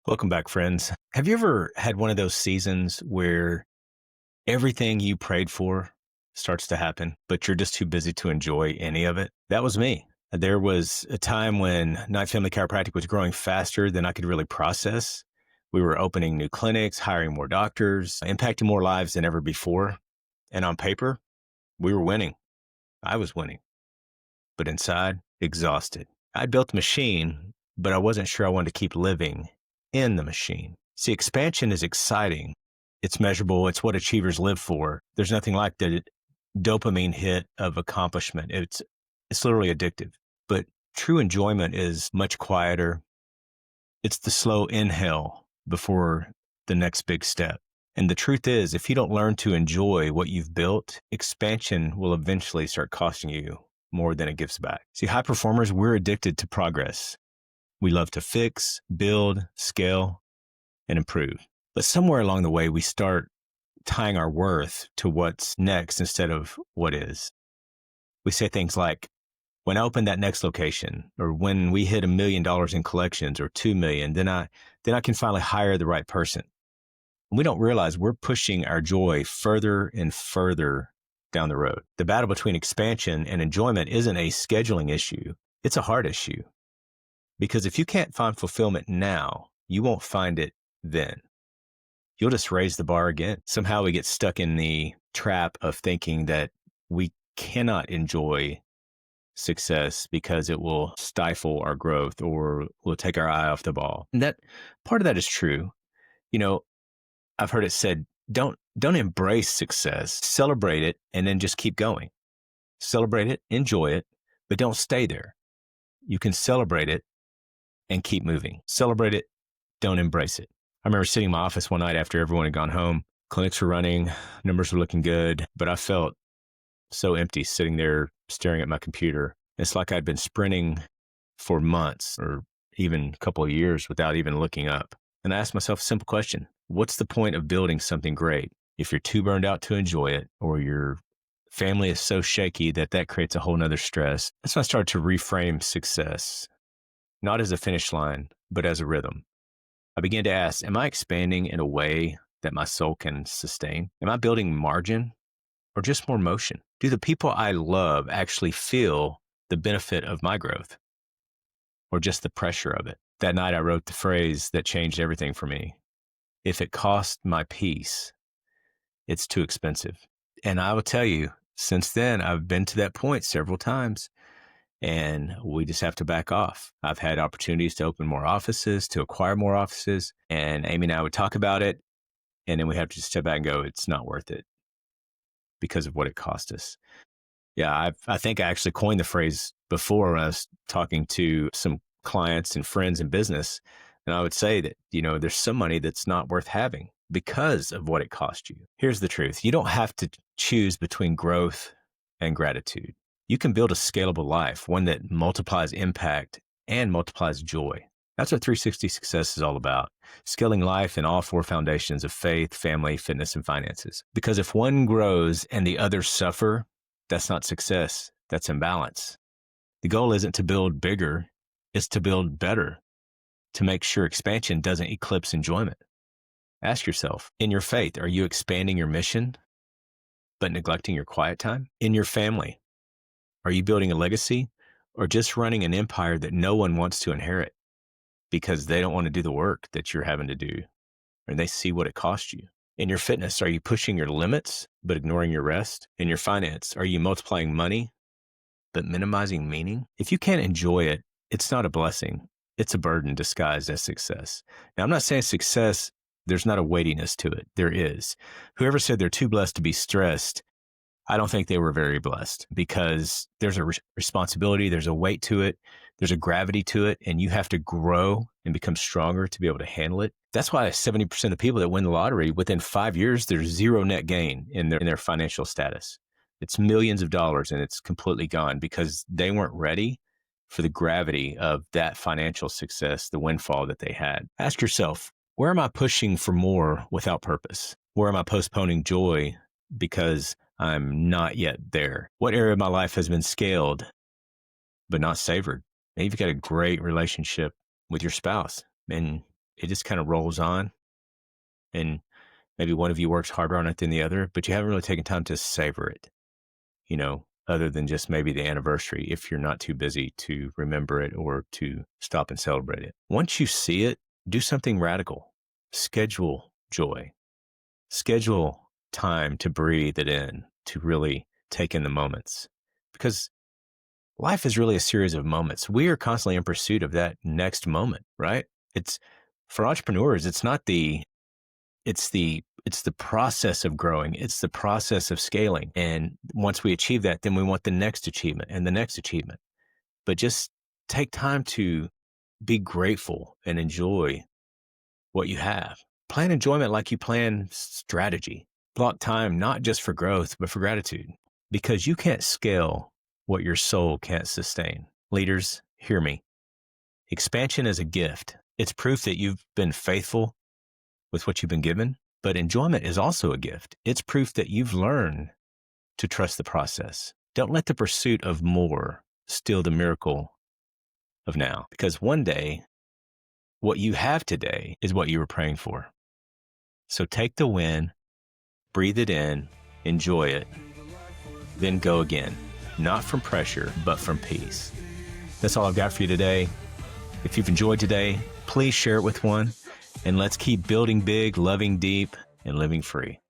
Welcome back, friends. Have you ever had one of those seasons where everything you prayed for starts to happen, but you're just too busy to enjoy any of it? That was me. There was a time when Night Family Chiropractic was growing faster than I could really process. We were opening new clinics, hiring more doctors, impacting more lives than ever before. And on paper, we were winning. I was winning, but inside, exhausted. I built the machine, but I wasn't sure I wanted to keep living in the machine. See, expansion is exciting. It's measurable. It's what achievers live for. There's nothing like the dopamine hit of accomplishment. It's literally addictive. But true enjoyment is much quieter. It's the slow inhale before the next big step. And the truth is, if you don't learn to enjoy what you've built, expansion will eventually start costing you more than it gives back. See, high performers, we're addicted to progress. We love to fix, build, scale, and improve. But somewhere along the way, we start tying our worth to what's next instead of what is. We say things like, when I open that next location, or when we hit $1 million in collections or 2 million, then I can finally hire the right person. And we don't realize we're pushing our joy further and further down the road. The battle between expansion and enjoyment isn't a scheduling issue. It's a heart issue. Because if you can't find fulfillment now, you won't find it then. You'll just raise the bar again. Somehow we get stuck in the trap of thinking that we cannot enjoy success because it will stifle our growth or will take our eye off the ball. And that part of that is true. You know, I've heard it said, don't embrace success, celebrate it, and then just keep going. Celebrate it, enjoy it, but don't stay there. You can celebrate it and keep moving. Celebrate it, don't embrace it. I remember sitting in my office one night after everyone had gone home. Clinics were running, numbers were looking good, but I felt so empty sitting there staring at my computer. It's like I'd been sprinting for months or even a couple of years without even looking up. And I asked myself a simple question. What's the point of building something great if you're too burned out to enjoy it, or your family is so shaky that creates a whole nother stress? That's when I started to reframe success, not as a finish line, but as a rhythm. I began to ask, am I expanding in a way that my soul can sustain? Am I building margin or just more motion? Do the people I love actually feel the benefit of my growth or just the pressure of it? That night I wrote the phrase that changed everything for me. If it cost my peace, it's too expensive. And I will tell you, since then, I've been to that point several times. And we just have to back off. I've had opportunities to open more offices, to acquire more offices. And Amy and I would talk about it. And then we have to step back and go, it's not worth it because of what it cost us. Yeah, I think I actually coined the phrase before when I was talking to some clients and friends in business. And I would say that, there's some money that's not worth having because of what it cost you. Here's the truth. You don't have to choose between growth and gratitude. You can build a scalable life, one that multiplies impact and multiplies joy. That's what 360 Success is all about. Scaling life in all four foundations of faith, family, fitness, and finances. Because if one grows and the others suffer, that's not success. That's imbalance. The goal isn't to build bigger. It's to build better, to make sure expansion doesn't eclipse enjoyment. Ask yourself, in your faith, are you expanding your mission, but neglecting your quiet time? In your family, are you building a legacy or just running an empire that no one wants to inherit because they don't want to do the work that you're having to do, and they see what it costs you? In your fitness, are you pushing your limits but ignoring your rest? In your finance, are you multiplying money but minimizing meaning? If you can't enjoy it, it's not a blessing. It's a burden disguised as success. Now, I'm not saying success, there's not a weightiness to it. There is. Whoever said they're too blessed to be stressed, I don't think they were very blessed, because there's a responsibility, there's a weight to it, there's a gravity to it, and you have to grow and become stronger to be able to handle it. That's why 70% of the people that win the lottery, within 5 years, there's zero net gain in their financial status. It's millions of dollars and it's completely gone because they weren't ready for the gravity of that financial success, the windfall that they had. Ask yourself, where am I pushing for more without purpose? Where am I postponing joy because I'm not yet there? What area of my life has been scaled but not savored? Maybe you've got a great relationship with your spouse and it just kind of rolls on, and maybe one of you works harder on it than the other, but you haven't really taken time to savor it, other than just maybe the anniversary if you're not too busy to remember it or to stop and celebrate it. Once you see it, do something radical. Schedule joy. Schedule time to breathe it in, to really take in the moments. Because life is really a series of moments. We are constantly in pursuit of that next moment, right? It's for entrepreneurs, it's the process of growing. It's the process of scaling. And once we achieve that, then we want the next achievement and the next achievement. But just take time to be grateful and enjoy what you have. Plan enjoyment like you plan strategy. Block time not just for growth, but for gratitude. Because you can't scale what your soul can't sustain. Leaders, hear me. Expansion is a gift. It's proof that you've been faithful with what you've been given, but enjoyment is also a gift. It's proof that you've learned to trust the process. Don't let the pursuit of more steal the miracle of now, because one day, what you have today is what you were praying for. So take the win, breathe it in, enjoy it, then go again. Not from pressure, but from peace. That's all I've got for you today. If you've enjoyed today, please share it with one, and let's keep building big, loving deep, and living free.